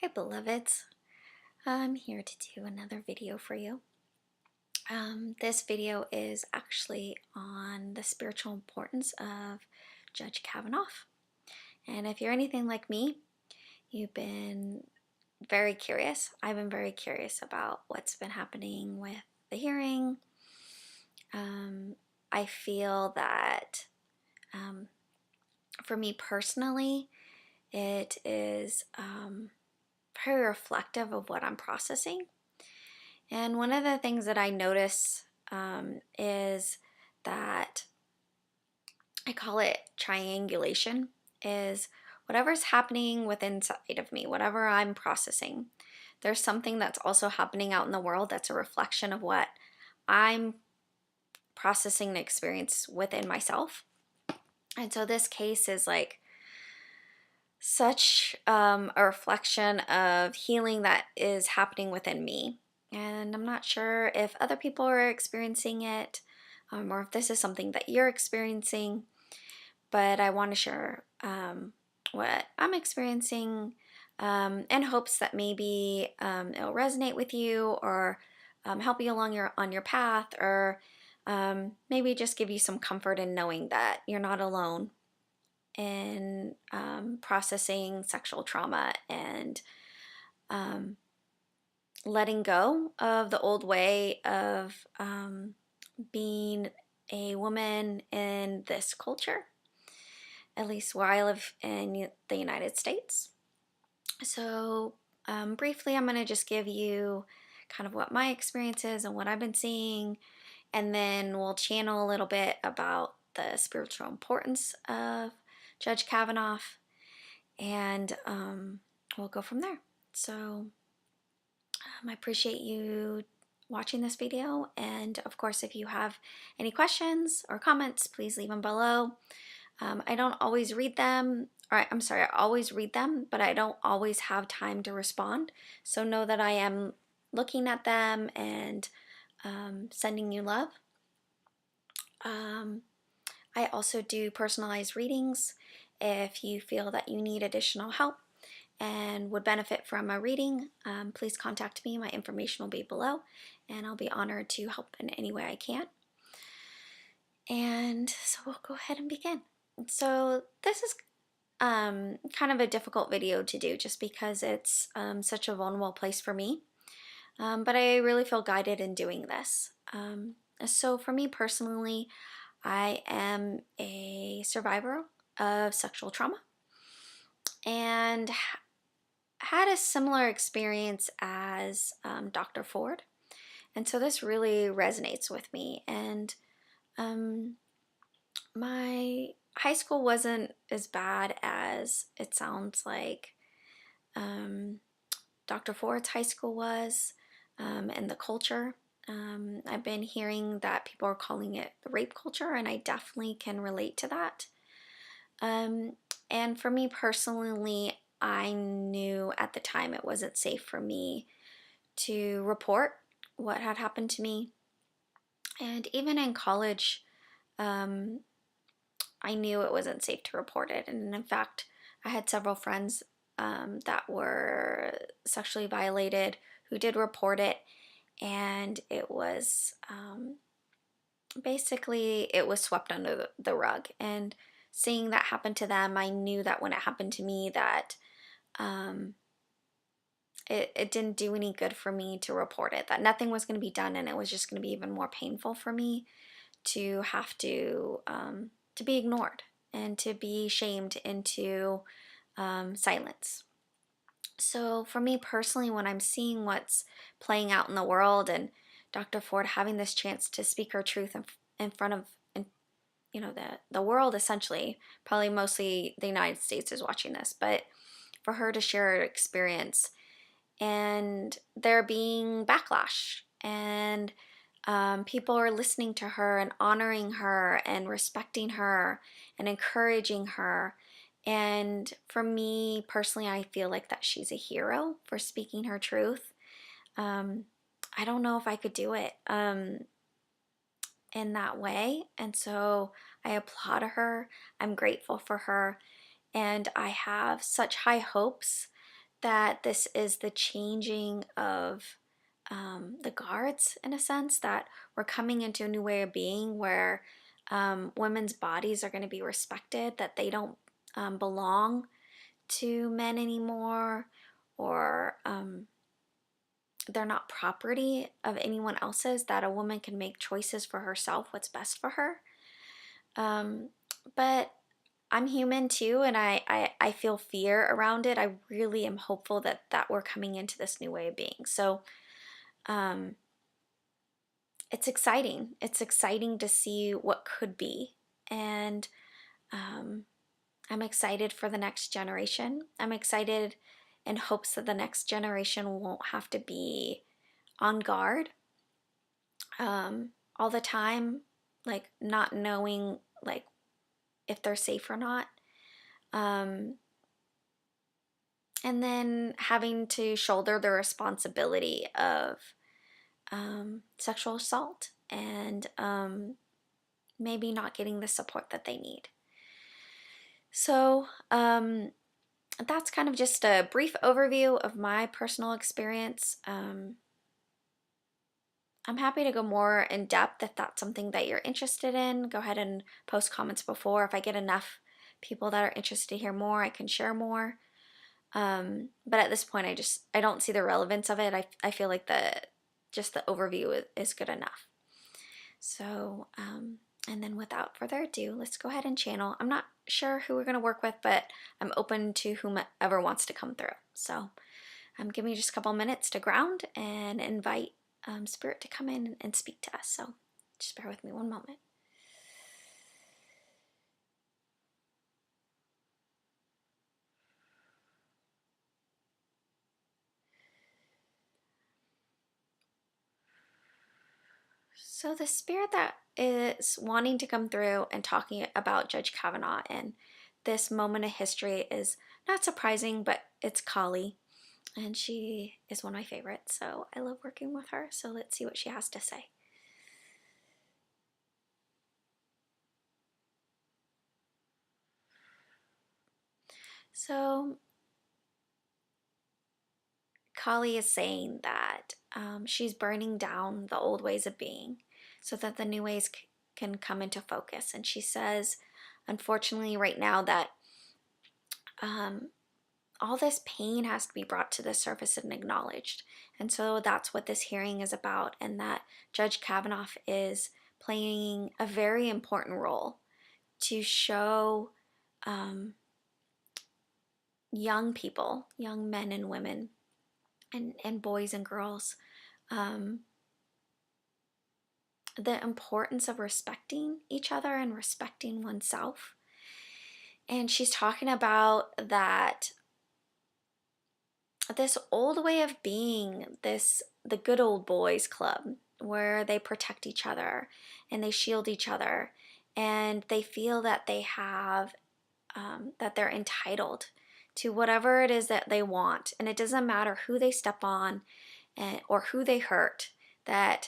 Hi beloveds, I'm here to do another video for you. This video is actually on the spiritual importance of Judge Kavanaugh. And if you're anything like me, you've been very curious. I've been very curious about what's been happening with the hearing. I feel that for me personally, it is very reflective of what I'm processing. And one of the things that I notice is that I call it triangulation, is whatever's happening within inside of me, whatever I'm processing, there's something that's also happening out in the world that's a reflection of what I'm processing and experience within myself. And so this case is like such a reflection of healing that is happening within me. And I'm not sure if other people are experiencing it or if this is something that you're experiencing, but I want to share what I'm experiencing in hopes that maybe it'll resonate with you or help you along on your path, or maybe just give you some comfort in knowing that you're not alone in processing sexual trauma and letting go of the old way of being a woman in this culture, at least where I live in the United States. So briefly, I'm going to just give you kind of what my experience is and what I've been seeing, and then we'll channel a little bit about the spiritual importance of Judge Kavanaugh, and we'll go from there. So I appreciate you watching this video, and of course, if you have any questions or comments, please leave them below. I don't always read them, or I'm sorry, I always read them, but I don't always have time to respond. So know that I am looking at them and sending you love. I also do personalized readings. If you feel that you need additional help and would benefit from a reading, please contact me. My information will be below, and I'll be honored to help in any way I can. And so we'll go ahead and begin. So this is kind of a difficult video to do just because it's such a vulnerable place for me, but I really feel guided in doing this. So for me personally, I am a survivor of sexual trauma and had a similar experience as Dr. Ford. And so this really resonates with me. And my high school wasn't as bad as it sounds like Dr. Ford's high school was, and the culture. I've been hearing that people are calling it the rape culture, and I definitely can relate to that. And for me personally, I knew at the time it wasn't safe for me to report what had happened to me. And even in college, I knew it wasn't safe to report it. And in fact, I had several friends that were sexually violated who did report it. And it was basically, it was swept under the rug. And seeing that happen to them, I knew that when it happened to me that it didn't do any good for me to report it, that nothing was going to be done, and it was just going to be even more painful for me to have to be ignored and to be shamed into silence. So for me personally, when I'm seeing what's playing out in the world and Dr. Ford having this chance to speak her truth in front of the world, essentially, probably mostly the United States is watching this, but for her to share her experience and there being backlash, and people are listening to her and honoring her and respecting her and encouraging her. And for me personally, I feel like that she's a hero for speaking her truth. I don't know if I could do it in that way. And so I applaud her. I'm grateful for her. And I have such high hopes that this is the changing of the guards, in a sense, that we're coming into a new way of being where women's bodies are going to be respected, that they don't belong to men anymore, or they're not property of anyone else's, that a woman can make choices for herself, what's best for her. But I'm human too, and I feel fear around it. I really am hopeful that we're coming into this new way of being. So it's exciting. It's exciting to see what could be. And I'm excited for the next generation. I'm excited in hopes that the next generation won't have to be on guard all the time, like not knowing like if they're safe or not. Um, and then having to shoulder the responsibility of sexual assault and maybe not getting the support that they need. So that's kind of just a brief overview of my personal experience. I'm happy to go more in depth if that's something that you're interested in. Go ahead and post comments before. If I get enough people that are interested to hear more, I can share more. But at this point, I don't see the relevance of it. I feel like just the overview is good enough. So, and then without further ado, let's go ahead and channel. I'm not sure who we're going to work with, but I'm open to whomever wants to come through. So, give me just a couple minutes to ground and invite Spirit to come in and speak to us. So, just bear with me one moment. So the spirit that is wanting to come through and talking about Judge Kavanaugh and this moment of history is not surprising, but it's Kali, and she is one of my favorites, so I love working with her. So let's see what she has to say. So Kali is saying that she's burning down the old ways of being so that the new ways can come into focus. And she says, unfortunately, right now that all this pain has to be brought to the surface and acknowledged. And so that's what this hearing is about, and that Judge Kavanaugh is playing a very important role to show young people, young men and women, and boys and girls, the importance of respecting each other and respecting oneself. And she's talking about that this old way of being, the good old boys club, where they protect each other and they shield each other, and they feel that they have that they're entitled to whatever it is that they want, and it doesn't matter who they step on or who they hurt, that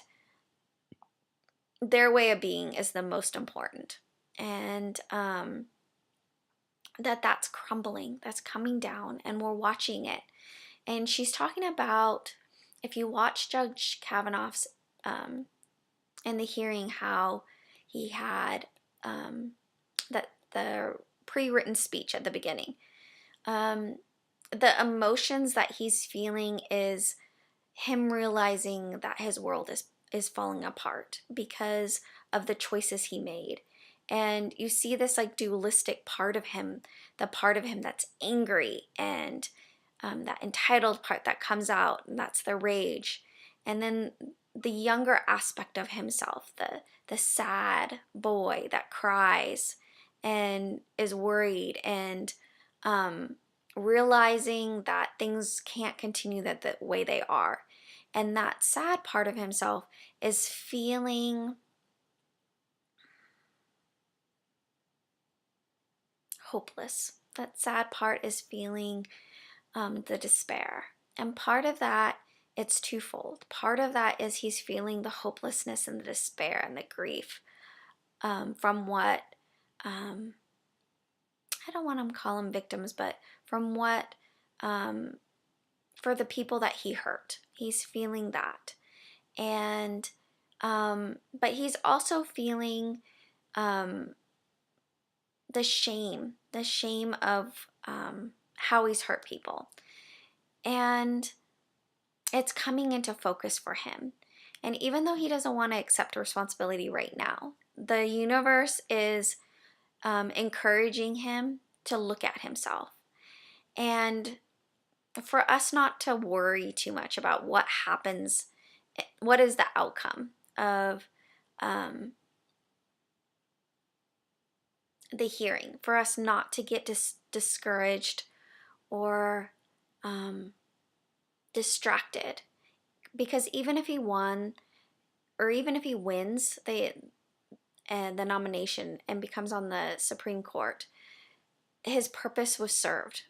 their way of being is the most important. And that's crumbling, that's coming down, and we're watching it. And she's talking about, if you watch Judge Kavanaugh's in the hearing, how he had that the pre-written speech at the beginning. The emotions that he's feeling is him realizing that his world is falling apart because of the choices he made. And you see this like dualistic part of him, the part of him that's angry, and that entitled part that comes out, and that's the rage. And then the younger aspect of himself, the sad boy that cries and is worried, and realizing that things can't continue the way they are. And that sad part of himself is feeling hopeless. That sad part is feeling the despair. And part of that, it's twofold. Part of that is he's feeling the hopelessness and the despair and the grief from what, I don't want to call them victims, but from what for the people that he hurt. He's feeling that. And but he's also feeling the shame of how he's hurt people. And it's coming into focus for him. And even though he doesn't want to accept responsibility right now, the universe is encouraging him to look at himself. And for us not to worry too much about what happens, what is the outcome of the hearing, for us not to get discouraged or distracted. Because even if he won, or even if he wins the nomination and becomes on the Supreme Court, his purpose was served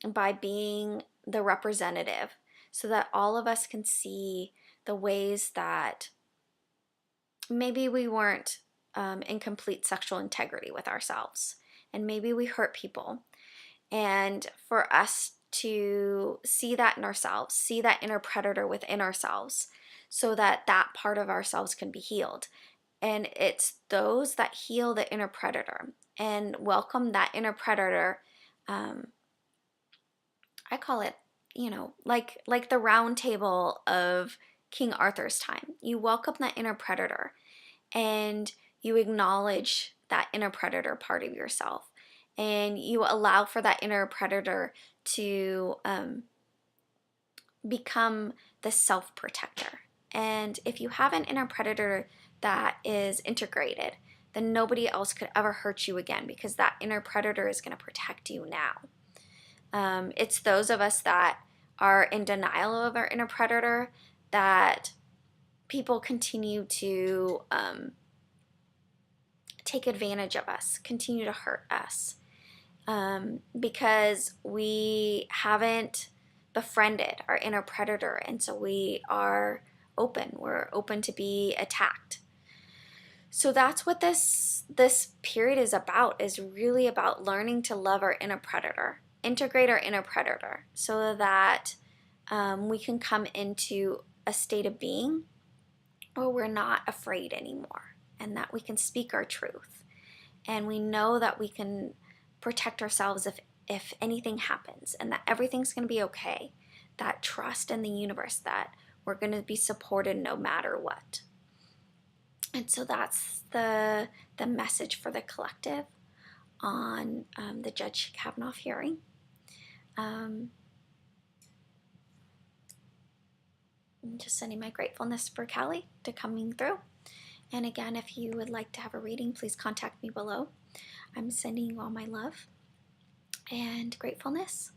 by being the representative, so that all of us can see the ways that maybe we weren't in complete sexual integrity with ourselves, and maybe we hurt people. And for us to see that in ourselves, see that inner predator within ourselves, so that that part of ourselves can be healed. And it's those that heal the inner predator and welcome that inner predator. I call it, like the round table of King Arthur's time. You welcome that inner predator and you acknowledge that inner predator part of yourself. And you allow for that inner predator to become the self-protector. And if you have an inner predator that is integrated, then nobody else could ever hurt you again, because that inner predator is going to protect you now. It's those of us that are in denial of our inner predator that people continue to take advantage of us, continue to hurt us, because we haven't befriended our inner predator, and so we're open to be attacked. So that's what this period is about, is really about learning to love our inner predator, integrate our inner predator, so that we can come into a state of being where we're not afraid anymore, and that we can speak our truth, and we know that we can protect ourselves if anything happens, and that everything's going to be okay. That trust in the universe that we're going to be supported no matter what. And so that's the message for the collective on the Judge Kavanaugh hearing. I'm just sending my gratefulness for Callie to coming through. And again, if you would like to have a reading, please contact me below. I'm sending you all my love and gratefulness.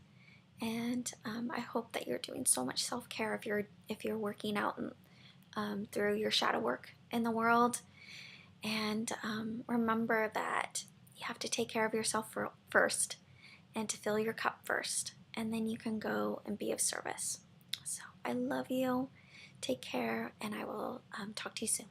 And I hope that you're doing so much self-care if you're working out and through your shadow work in the world. And remember that you have to take care of yourself first, and to fill your cup first, and then you can go and be of service. So I love you. Take care, and I will talk to you soon.